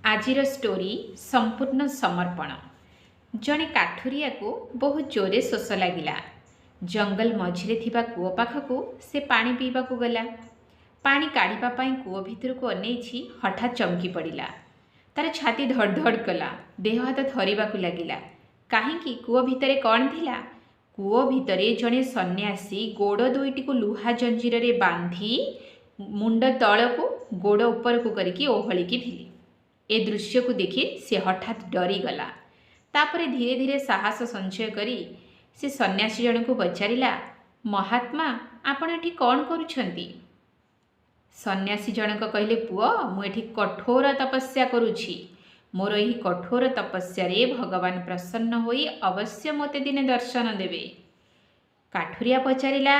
आजिर story संपूर्ण समर्पण। जड़े काठुरिया को बहुत जोरे शोष लगिला। जंगल मझिरे थिबा कूओ पाखकू से पानी पीवा को गला। पानी काढ़िबा पाई कूओ भितर को अनेछि हठात चमकी पड़िला। तार छाती धड़ धड़ कला, देह हाथ थरिबा को लागिला। काहेकि कूओ भितरे कौन थिला? कूओ भितरे जड़े सन्यासी गोड़ दुईटी को लुहा जंजीर रे बांधी मुंड तल को गोड़ ऊपर को करके ओहलिकी थिले। ए दृश्य को देखि से हठात डरीगला। तापरे धीरे धीरे साहस संचय करी से सन्यासी जन को पचारिला, महात्मा आपण एठी कौन करुछंती? सन्यासी जनक कहले, पुओ मु एठी कठोर तपस्या करुछि। मोर एही कठोर तपस्या रे भगवान प्रसन्न होई अवश्य मोते दिने दर्शन देबे। काठुरिया पचारिला,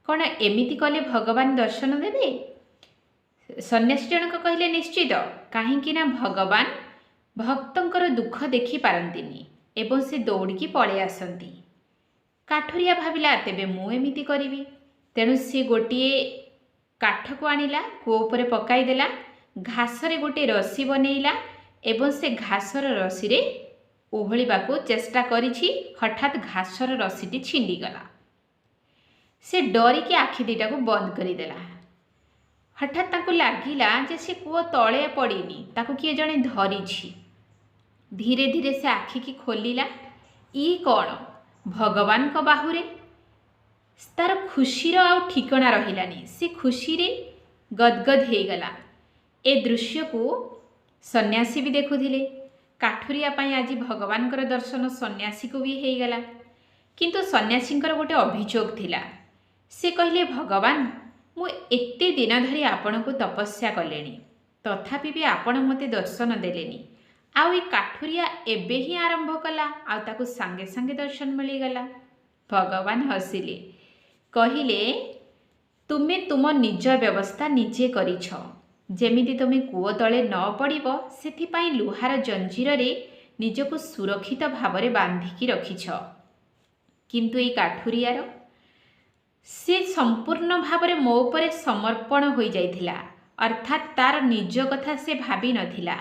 कौन एमिति कले भगवान दर्शन देबे? सन्यासी जनक कहले, निश्चित, कहीं भगवान भक्तंकर दुख देखि पारंतिनी एवं से दौड़िकी पड़े आसती। काठुरिया भाविला, तेबे मु एमिति करिवि। तेणु सी गोटे काठ को आनिला, कूओ उपरे पकाईदेला, घासरे गोटे रसी बनैला एवं से घासर रसी रे ओहलिबाकू चेष्टा करिछि। हठात घासर रसीटी छिंडीगला। से डरिकी आखि दुईटा को बंद करिदेला। हठात ताको लागिला जे से कूओ तले पड़ीनी, ताको किए जणे धरिछि। धीरे धीरे से आखि की खोलिला। ई कौन? भगवान को बाहुरे। तार खुशीर आ ठिकणा रहिलानी। से खुशी रे गदगद हो गला। ए दृश्य को सन्यासी भी देखुथिले। काठुरिया पाई आज भगवान कर दर्शन सन्यासी को भी हो गला। किंतु सन्यासी गोटे अभियोग थिला। से कहले, भगवान मु एते दिन धरी आपण को तपस्या कलेनी, तथापि भी आपण मते दर्शन देलेनी। आउ ए काठुरिया एबे ही आरंभ कला, आउ ताकू सांगे सांगे दर्शन मिलीगला। भगवान हसिले, कहिले, तुमे तुम निज व्यवस्था निजे करिछ। जेमिति तुमे कूओ तले न पड़िब सेथिपाई लुहार जंजीर रे निजको सुरक्षित भावरे बांधिकी रखिछ। किंतु ए काठुरियार से संपूर्ण भावरे मो उपरे समर्पण हो जाइथिला। अर्थात तार निज कथा से भाबी नथिला।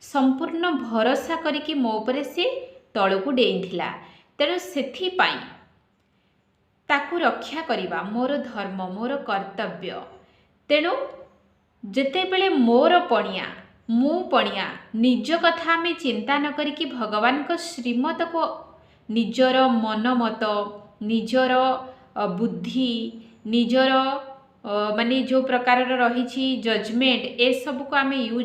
संपूर्ण भरोसा करिकी मो उपरे से तळकू डेइथिला। तेणु सेथिपाई ताकू रक्षा करिबा मोर धर्म, मोर कर्तव्य। तेणु जेतेबेले मोर पणिया, मु पणिया, निज कथा आमे चिंता न करिकी भगवान को श्रीमत को निजर मन मत, निजर बुद्धि, निजर माने जो प्रकार रही जजमेंट, ए सब को आमे यूज